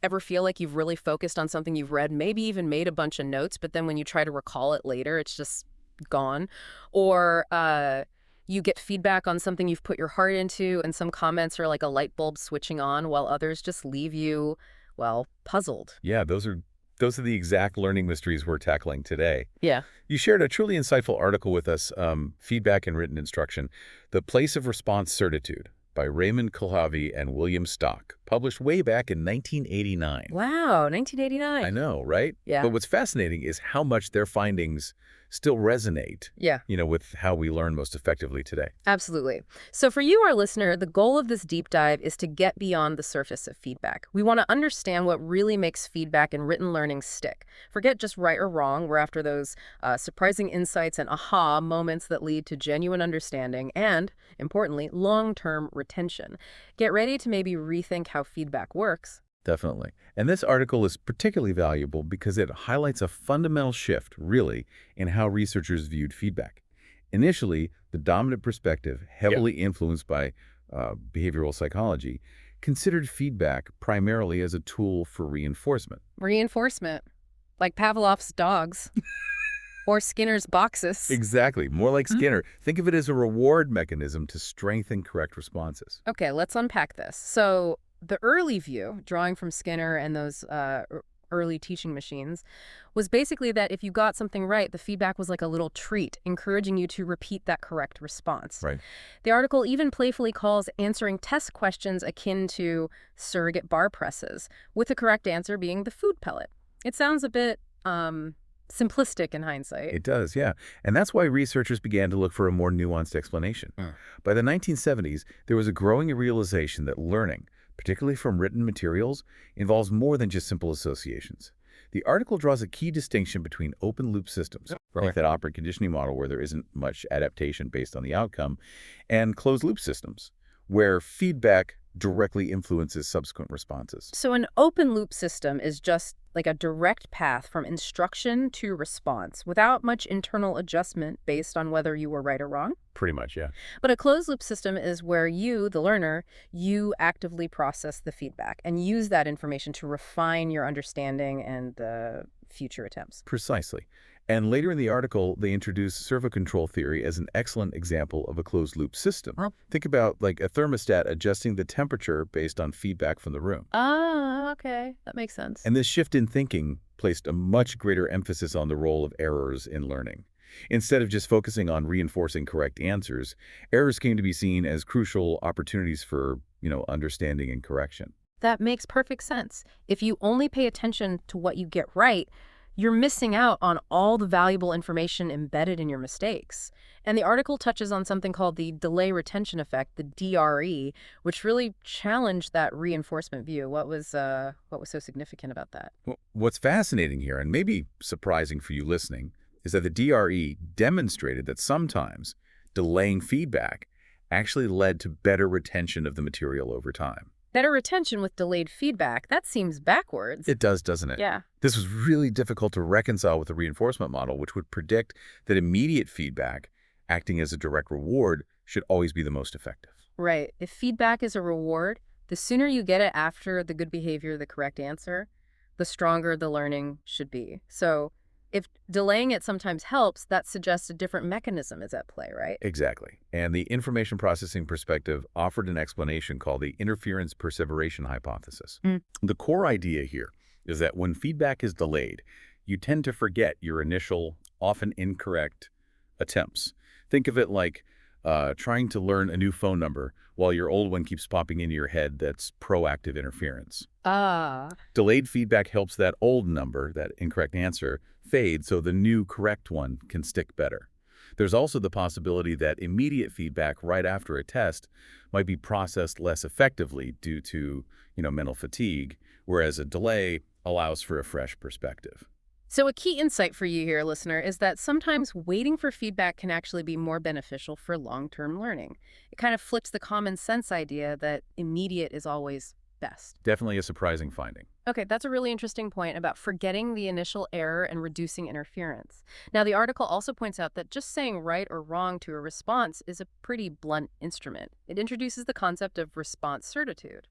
Ever feel like you've really focused on something you've read, maybe even made a bunch of notes, but then when you try to recall it later, it's just gone? Or you get feedback on something you've put your heart into, and some comments are like a light bulb switching on, while others just leave you, well, puzzled. Yeah, those are the exact learning mysteries we're tackling today. Yeah. You shared a truly insightful article with us, Feedback and Written Instruction, The Place of Response Certitude by Raymond Kulhavy and William Stock, published way back in 1989. Wow, I 1989. know, right? Yeah. But what's fascinating is how much their findings still resonate, Yeah. with how we learn most effectively today. Absolutely. So for you, our listener, the goal of this deep dive is to get beyond the surface of feedback. We want to understand what really makes feedback and written learning stick. Forget just right or wrong. We're after those surprising insights and aha moments that lead to genuine understanding and, importantly, long-term retention. Get ready to maybe rethink how feedback works. Definitely. And this article is particularly valuable because it highlights a fundamental shift, really, in how researchers viewed feedback. Initially, the dominant perspective, heavily influenced by behavioral psychology, considered feedback primarily as a tool for reinforcement. Reinforcement, like Pavlov's dogs or Skinner's boxes. Exactly. More like Skinner. Think of it as a reward mechanism to strengthen correct responses. Okay, let's unpack this. So the early view, drawing from Skinner and those early teaching machines, was basically that if you got something right, the feedback was like a little treat, encouraging you to repeat that correct response. Right. The article even playfully calls answering test questions akin to surrogate bar presses, with the correct answer being the food pellet. It sounds a bit simplistic in hindsight. It does, yeah. And that's why researchers began to look for a more nuanced explanation. By the 1970s, there was a growing realization that learning, particularly from written materials, involves more than just simple associations. The article draws a key distinction between open-loop systems, like that operant conditioning model where there isn't much adaptation based on the outcome, and closed-loop systems, where feedback directly influences subsequent responses. So an open loop system is just like a direct path from instruction to response without much internal adjustment based on whether you were right or wrong. Pretty much, yeah. But a closed loop system is where you, the learner, you actively process the feedback and use that information to refine your understanding and future attempts. Precisely. And later in the article, they introduce servo control theory as an excellent example of a closed-loop system. Think about like a thermostat adjusting the temperature based on feedback from the room. Ah, okay. That makes sense. And this shift in thinking placed a much greater emphasis on the role of errors in learning. Instead of just focusing on reinforcing correct answers, errors came to be seen as crucial opportunities for, understanding and correction. That makes perfect sense. If you only pay attention to what you get right, you're missing out on all the valuable information embedded in your mistakes. And the article touches on something called the delay retention effect, the DRE, which really challenged that reinforcement view. What was so significant about that? What's fascinating here, and maybe surprising for you listening, is that the DRE demonstrated that sometimes delaying feedback actually led to better retention of the material over time. Better retention with delayed feedback. That seems backwards. It does, doesn't it? Yeah. This was really difficult to reconcile with the reinforcement model, which would predict that immediate feedback, acting as a direct reward, should always be the most effective. Right. If feedback is a reward, the sooner you get it after the good behavior, the correct answer, the stronger the learning should be. So if delaying it sometimes helps, that suggests a different mechanism is at play, right? Exactly. And the information processing perspective offered an explanation called the interference perseveration hypothesis. The core idea here is that when feedback is delayed, you tend to forget your initial, often incorrect attempts. Think of it like trying to learn a new phone number while your old one keeps popping into your head. That's proactive interference. Ah. Delayed feedback helps that old number, that incorrect answer, fade so the new correct one can stick better. There's also the possibility that immediate feedback right after a test might be processed less effectively due to, mental fatigue, whereas a delay allows for a fresh perspective. So a key insight for you here, listener, is that sometimes waiting for feedback can actually be more beneficial for long-term learning. It kind of flips the common sense idea that immediate is always best. Definitely a surprising finding. Okay, that's a really interesting point about forgetting the initial error and reducing interference. Now, the article also points out that just saying right or wrong to a response is a pretty blunt instrument. It introduces the concept of response certitude.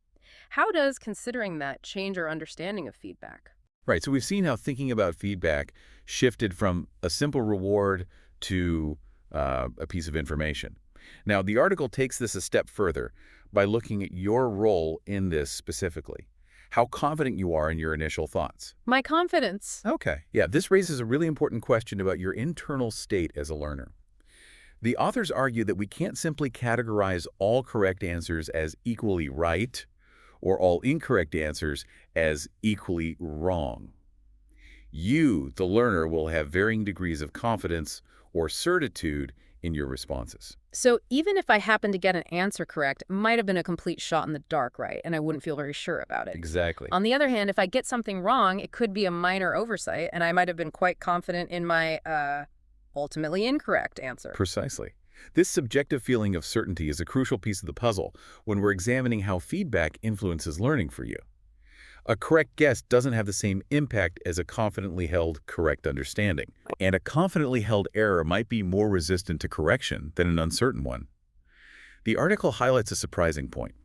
How does considering that change our understanding of feedback? Right, so we've seen how thinking about feedback shifted from a simple reward to a piece of information. Now, the article takes this a step further by looking at your role in this specifically, how confident you are in your initial thoughts. My confidence. Okay. Yeah, this raises a really important question about your internal state as a learner. The authors argue that we can't simply categorize all correct answers as equally right or all incorrect answers as equally wrong. You, the learner, will have varying degrees of confidence or certitude in your responses. So even if I happen to get an answer correct, it might have been a complete shot in the dark, right? And I wouldn't feel very sure about it. Exactly. On the other hand, if I get something wrong, it could be a minor oversight, and I might have been quite confident in my ultimately incorrect answer. Precisely. This subjective feeling of certainty is a crucial piece of the puzzle when we're examining how feedback influences learning for you. A correct guess doesn't have the same impact as a confidently held correct understanding, and a confidently held error might be more resistant to correction than an uncertain one. The article highlights a surprising point.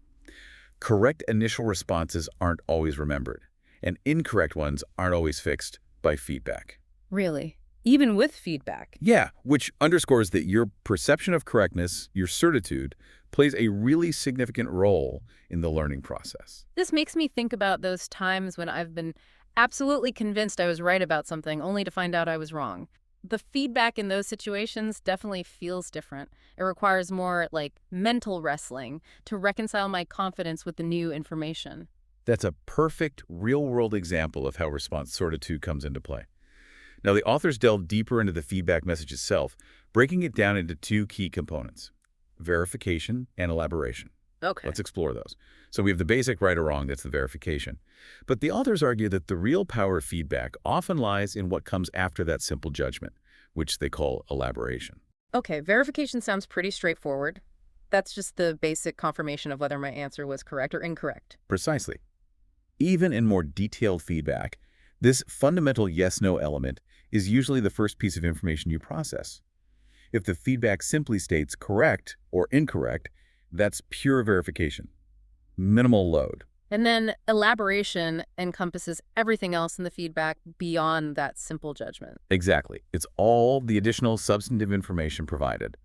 Correct initial responses aren't always remembered, and incorrect ones aren't always fixed by feedback. Really? Even with feedback? Yeah, which underscores that your perception of correctness, your certitude, plays a really significant role in the learning process. This makes me think about those times when I've been absolutely convinced I was right about something, only to find out I was wrong. The feedback in those situations definitely feels different. It requires more, like, mental wrestling to reconcile my confidence with the new information. That's a perfect, real-world example of how response certitude comes into play. Now, the authors delve deeper into the feedback message itself, breaking it down into two key components: verification and elaboration. Okay. Let's explore those. So we have the basic right or wrong, that's the verification. But the authors argue that the real power of feedback often lies in what comes after that simple judgment, which they call elaboration. Okay, verification sounds pretty straightforward. That's just the basic confirmation of whether my answer was correct or incorrect. Precisely. Even in more detailed feedback, this fundamental yes-no element is usually the first piece of information you process. If the feedback simply states correct or incorrect, that's pure verification. Minimal load. And then elaboration encompasses everything else in the feedback beyond that simple judgment. Exactly. It's all the additional substantive information provided.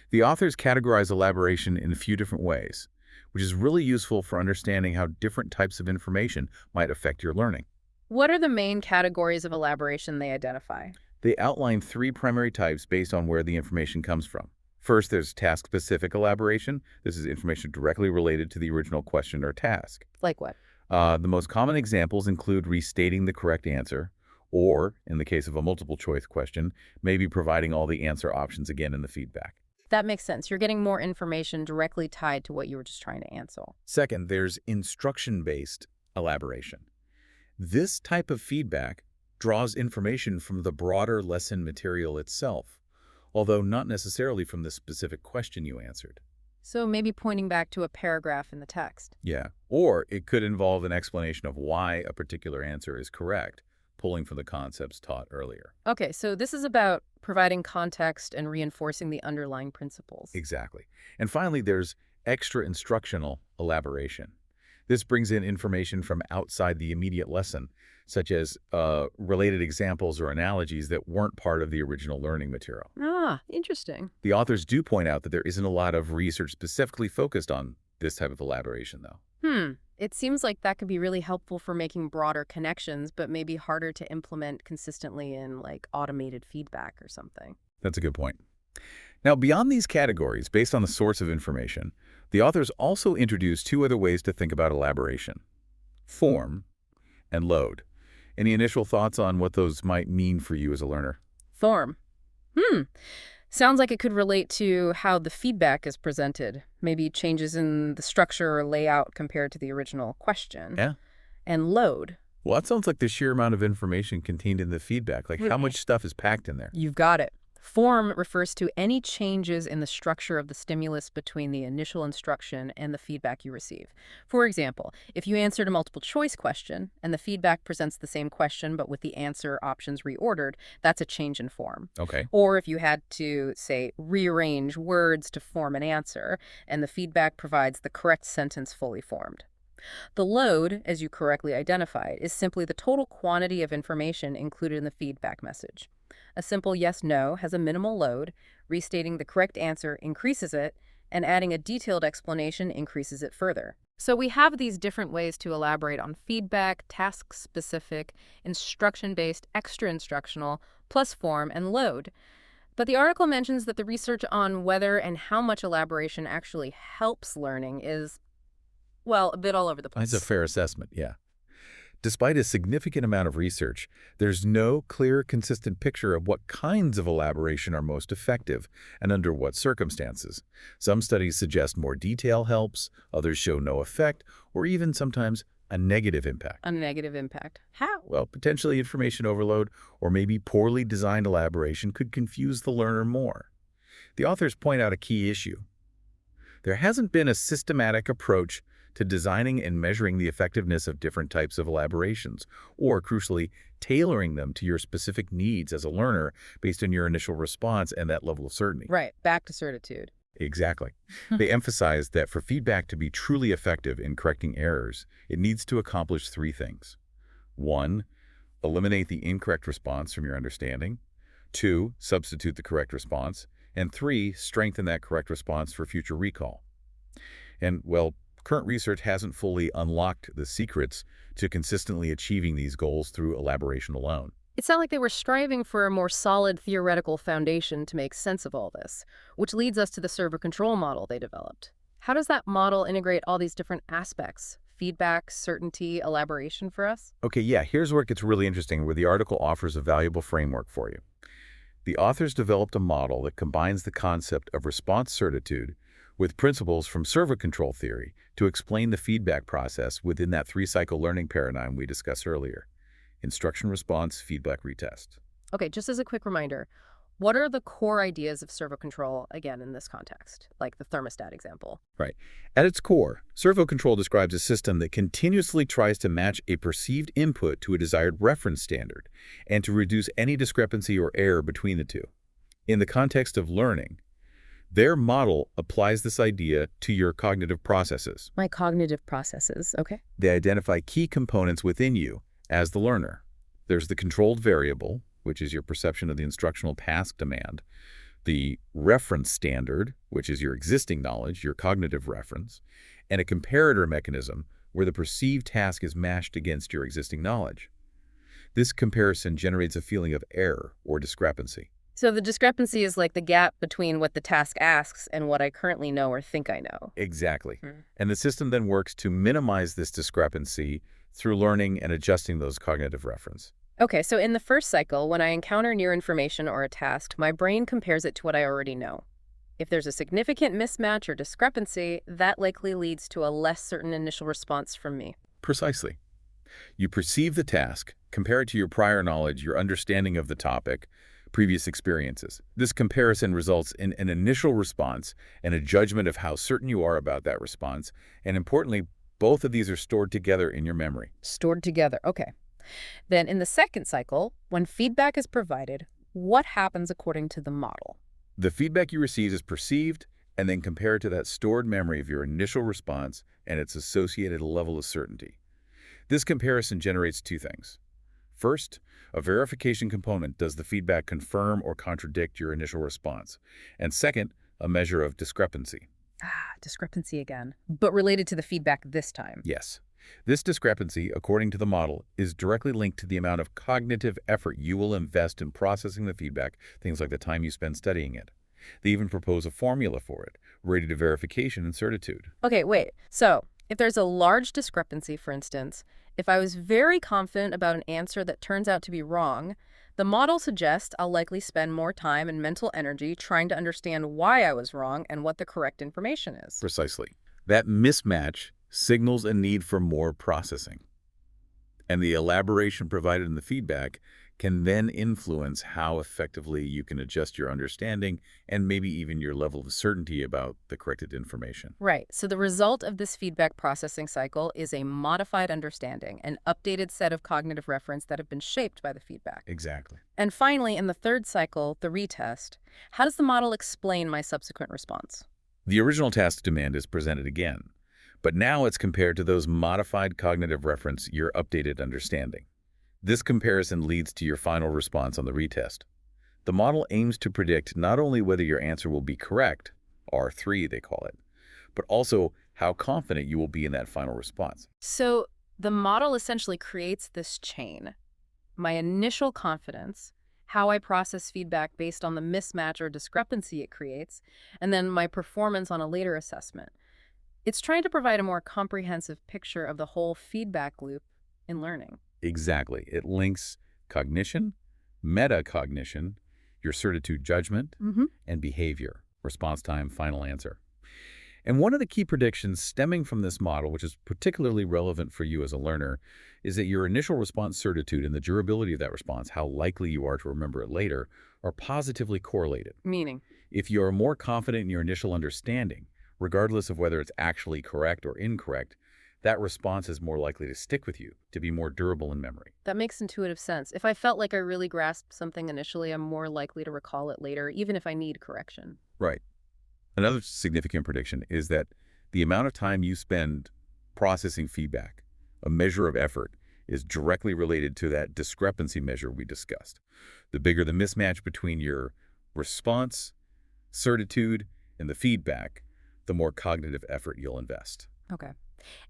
The authors categorize elaboration in a few different ways, which is really useful for understanding how different types of information might affect your learning. What are the main categories of elaboration they identify? They outline three primary types based on where the information comes from. First, there's task-specific elaboration. This is information directly related to the original question or task. Like what? The most common examples include restating the correct answer, or, in the case of a multiple-choice question, maybe providing all the answer options again in the feedback. That makes sense. You're getting more information directly tied to what you were just trying to answer. Second, there's instruction-based elaboration. This type of feedback draws information from the broader lesson material itself, although not necessarily from the specific question you answered. So maybe pointing back to a paragraph in the text. Yeah, or it could involve an explanation of why a particular answer is correct, pulling from the concepts taught earlier. Okay, so this is about providing context and reinforcing the underlying principles. Exactly. And finally, there's extra instructional elaboration. This brings in information from outside the immediate lesson, such as related examples or analogies that weren't part of the original learning material. Ah, interesting. The authors do point out that there isn't a lot of research specifically focused on this type of elaboration, though. It seems like that could be really helpful for making broader connections, but maybe harder to implement consistently in, like, automated feedback or something. That's a good point. Now, beyond these categories, based on the source of information, the authors also introduce two other ways to think about elaboration: form and load. Any initial thoughts on what those might mean for you as a learner? Form. Sounds like it could relate to how the feedback is presented. Maybe changes in the structure or layout compared to the original question. Yeah. And load. Well, that sounds like the sheer amount of information contained in the feedback. Like how much stuff is packed in there? You've got it. Form refers to any changes in the structure of the stimulus between the initial instruction and the feedback you receive. For example, if you answered a multiple choice question and the feedback presents the same question but with the answer options reordered, that's a change in form. Okay. Or if you had to, say, rearrange words to form an answer and the feedback provides the correct sentence fully formed. The load, as you correctly identified, is simply the total quantity of information included in the feedback message. A simple yes-no has a minimal load, restating the correct answer increases it, and adding a detailed explanation increases it further. So we have these different ways to elaborate on feedback, task-specific, instruction-based, extra-instructional, plus form, and load. But the article mentions that the research on whether and how much elaboration actually helps learning is, well, a bit all over the That's a place. fair assessment, yeah. Despite a significant amount of research, there's no clear, consistent picture of what kinds of elaboration are most effective and under what circumstances. Some studies suggest more detail helps, others show no effect, or even sometimes a negative impact. A negative impact. How? Well, potentially information overload or maybe poorly designed elaboration could confuse the learner more. The authors point out a key issue. There hasn't been a systematic approach to designing and measuring the effectiveness of different types of elaborations, or, crucially, tailoring them to your specific needs as a learner based on your initial response and that level of certainty. Right, back to certitude. Exactly. They emphasize that for feedback to be truly effective in correcting errors, it needs to accomplish three things. 1, eliminate the incorrect response from your understanding. 2, substitute the correct response. And 3, strengthen that correct response for future recall. And, well, current research hasn't fully unlocked the secrets to consistently achieving these goals through elaboration alone. It sounded like they were striving for a more solid theoretical foundation to make sense of all this, which leads us to the server control model they developed. How does that model integrate all these different aspects? Feedback, certainty, elaboration for us? Okay, yeah, here's where it gets really interesting, where the article offers a valuable framework for you. The authors developed a model that combines the concept of response certitude with principles from server control theory to explain the feedback process within that three-cycle learning paradigm we discussed earlier: instruction response, feedback, retest. Okay, just as a quick reminder, what are the core ideas of servo control, again, in this context, like the thermostat example? Right. At its core, servo control describes a system that continuously tries to match a perceived input to a desired reference standard and to reduce any discrepancy or error between the two. In the context of learning, their model applies this idea to your cognitive processes. My cognitive processes, okay. They identify key components within you as the learner. There's the controlled variable, which is your perception of the instructional task demand, the reference standard, which is your existing knowledge, your cognitive reference, and a comparator mechanism where the perceived task is matched against your existing knowledge. This comparison generates a feeling of error or discrepancy. So the discrepancy is like the gap between what the task asks and what I currently know or think I know. Exactly. And the system then works to minimize this discrepancy through learning and adjusting those cognitive reference. Okay, so in the first cycle, when I encounter new information or a task, my brain compares it to what I already know. If there's a significant mismatch or discrepancy, that likely leads to a less certain initial response from me. Precisely. You perceive the task, compare it to your prior knowledge, your understanding of the topic, previous experiences. This comparison results in an initial response and a judgment of how certain you are about that response, and importantly, both of these are stored together in your memory. Stored together, okay. Then in the second cycle, when feedback is provided, what happens according to the model? The feedback you receive is perceived and then compared to that stored memory of your initial response and its associated level of certainty. This comparison generates two things. First, a verification component: does the feedback confirm or contradict your initial response? And second, a measure of discrepancy. Discrepancy again, but related to the feedback this time. Yes. This discrepancy, according to the model, is directly linked to the amount of cognitive effort you will invest in processing the feedback, things like the time you spend studying it. They even propose a formula for it, related to verification and certitude. Okay, wait. So if there's a large discrepancy, for instance, if I was very confident about an answer that turns out to be wrong, the model suggests I'll likely spend more time and mental energy trying to understand why I was wrong and what the correct information is. Precisely. That mismatch signals a need for more processing. And the elaboration provided in the feedback can then influence how effectively you can adjust your understanding and maybe even your level of certainty about the corrected information. Right. So the result of this feedback processing cycle is a modified understanding, an updated set of cognitive reference that have been shaped by the feedback. Exactly. And finally, in the third cycle, the retest, how does the model explain my subsequent response? The original task demand is presented again, But now it's compared to those modified cognitive reference, your updated understanding. This comparison leads to your final response on the retest. The model aims to predict not only whether your answer will be correct, R3 they call it, but also how confident you will be in that final response. So the model essentially creates this chain. My initial confidence, how I process feedback based on the mismatch or discrepancy it creates, and then my performance on a later assessment. It's trying to provide a more comprehensive picture of the whole feedback loop in learning. Exactly. It links cognition, metacognition, your certitude judgment, Mm-hmm. and behavior, response time, final answer. And one of the key predictions stemming from this model, which is particularly relevant for you as a learner, is that your initial response certitude and the durability of that response, how likely you are to remember it later, are positively correlated. Meaning, If you are more confident in your initial understanding, regardless of whether it's actually correct or incorrect, that response is more likely to stick with you, to be more durable in memory. that makes intuitive sense. If I felt like I really grasped something initially, I'm more likely to recall it later, even if I need correction. Right. Another significant prediction is that the amount of time you spend processing feedback, a measure of effort, is directly related to that discrepancy measure we discussed. The bigger the mismatch between your response, certitude, and the feedback, the more cognitive effort you'll invest. Okay.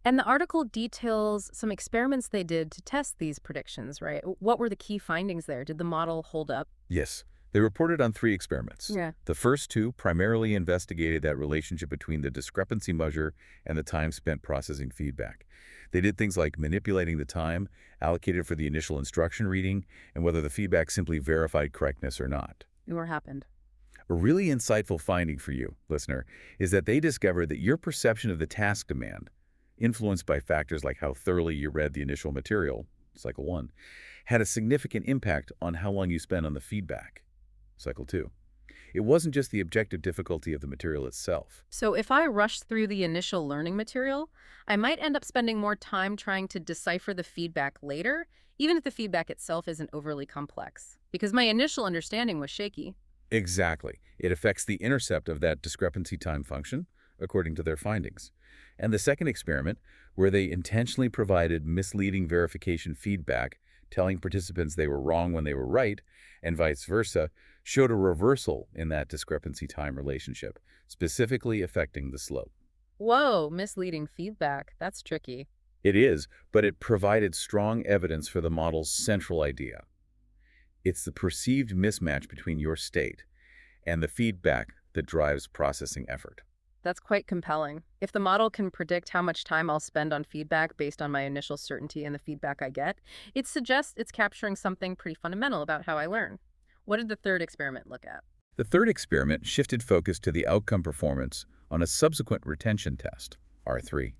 And the article details some experiments they did to test these predictions, right? What were the key findings there? Did the model hold up? Yes, they reported on 3 experiments. Yeah. The first 2 primarily investigated that relationship between the discrepancy measure and the time spent processing feedback. They did things like manipulating the time allocated for the initial instruction reading and whether the feedback simply verified correctness or not. What happened? A really insightful finding for you, listener, is that they discovered that your perception of the task demand, influenced by factors like how thoroughly you read the initial material, cycle 1, had a significant impact on how long you spent on the feedback, cycle 2. It wasn't just the objective difficulty of the material itself. So if I rush through the initial learning material, I might end up spending more time trying to decipher the feedback later, even if the feedback itself isn't overly complex, because my initial understanding was shaky. Exactly. It affects the intercept of that discrepancy time function, according to their findings. And the second experiment, where they intentionally provided misleading verification feedback, telling participants they were wrong when they were right, and vice versa, showed a reversal in that discrepancy time relationship, specifically affecting the slope. Whoa, misleading feedback. That's tricky. It is, but it provided strong evidence for the model's central idea. It's the perceived mismatch between your state and the feedback that drives processing effort. That's quite compelling. If the model can predict how much time I'll spend on feedback based on my initial certainty and the feedback I get, it suggests it's capturing something pretty fundamental about how I learn. What did the third experiment look at? The third experiment shifted focus to the outcome performance on a subsequent retention test, R3.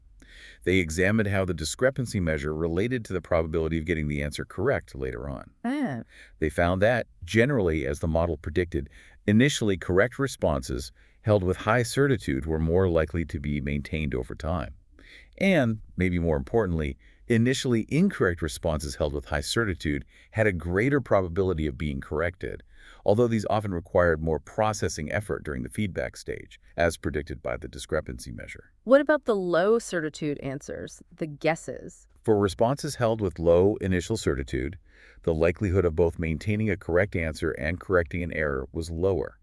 They examined how the discrepancy measure related to the probability of getting the answer correct later on. Ah, They found that, generally, as the model predicted, initially correct responses held with high certitude were more likely to be maintained over time. And, maybe more importantly, initially incorrect responses held with high certitude had a greater probability of being corrected, although these often required more processing effort during the feedback stage, as predicted by the discrepancy measure. what about the low certitude answers, the guesses? For responses held with low initial certitude, the likelihood of both maintaining a correct answer and correcting an error was lower.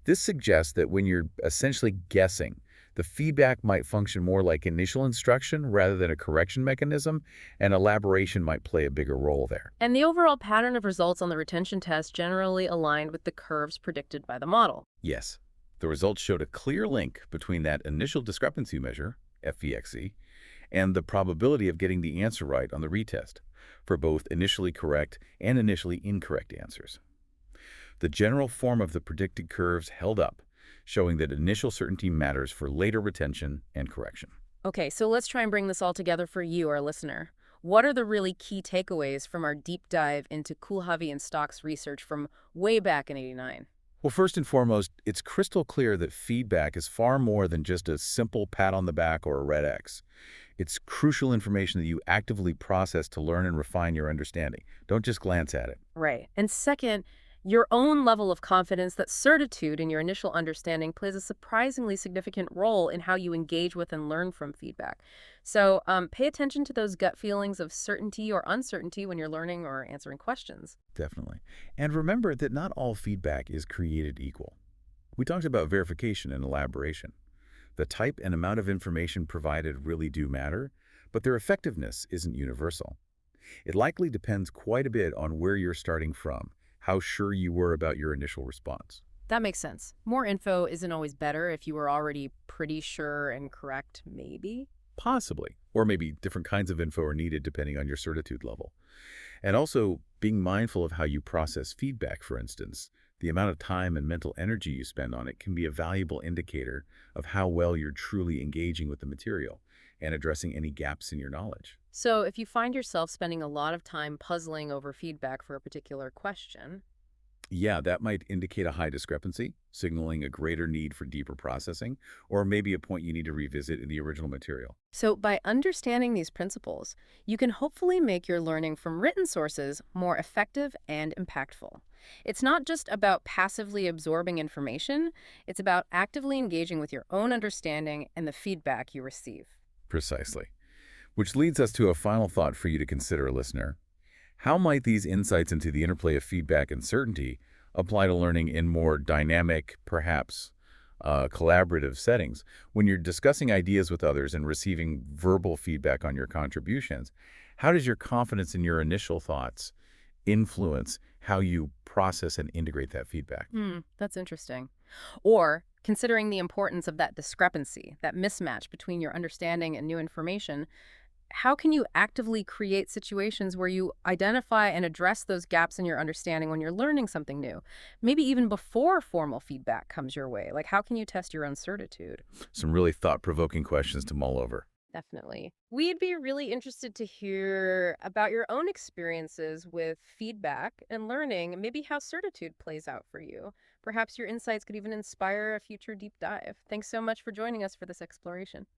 This suggests that when you're essentially guessing, the feedback might function more like initial instruction rather than a correction mechanism, and elaboration might play a bigger role there. And the overall pattern of results on the retention test generally aligned with the curves predicted by the model. Yes, the results showed a clear link between that initial discrepancy measure, FVXC, and the probability of getting the answer right on the retest for both initially correct and initially incorrect answers. The general form of the predicted curves held up, showing that initial certainty matters for later retention and correction. Okay, so let's try and bring this all together for you, our listener. What are the really key takeaways from our deep dive into Kulhavi and Stock's research from way back in '89? Well, first and foremost, it's crystal clear that feedback is far more than just a simple pat on the back or a red X. It's crucial information that you actively process to learn and refine your understanding. Don't just glance at it. Right. And second, Your own level of confidence, that certitude in your initial understanding, plays a surprisingly significant role in how you engage with and learn from feedback. So pay attention to those gut feelings of certainty or uncertainty when you're learning or answering questions. Definitely. And remember that not all feedback is created equal. We talked about verification and elaboration. The type and amount of information provided really do matter, but their effectiveness isn't universal. It likely depends quite a bit on where you're starting from, how sure you were about your initial response. That makes sense. More info isn't always better if you were already pretty sure and correct, maybe. Possibly. Or maybe different kinds of info are needed depending on your certitude level. And also, being mindful of how you process feedback, for instance. The amount of time and mental energy you spend on it can be a valuable indicator of how well you're truly engaging with the material and addressing any gaps in your knowledge. So if you find yourself spending a lot of time puzzling over feedback for a particular question, Yeah, that might indicate a high discrepancy, signaling a greater need for deeper processing, or maybe a point you need to revisit in the original material. so by understanding these principles, you can hopefully make your learning from written sources more effective and impactful. It's not just about passively absorbing information, it's about actively engaging with your own understanding and the feedback you receive. Precisely. Which leads us to a final thought for you to consider, listener. How might these insights into the interplay of feedback and certainty apply to learning in more dynamic, perhaps collaborative settings? When you're discussing ideas with others and receiving verbal feedback on your contributions, how does your confidence in your initial thoughts influence how you process and integrate that feedback? That's interesting. Or considering the importance of that discrepancy, that mismatch between your understanding and new information, how can you actively create situations where you identify and address those gaps in your understanding when you're learning something new? Maybe even before formal feedback comes your way. Like, how can you test your own certitude? Some really thought-provoking questions to mull over. Definitely. We'd be really interested to hear about your own experiences with feedback and learning, maybe how certitude plays out for you. Perhaps your insights could even inspire a future deep dive. Thanks so much for joining us for this exploration.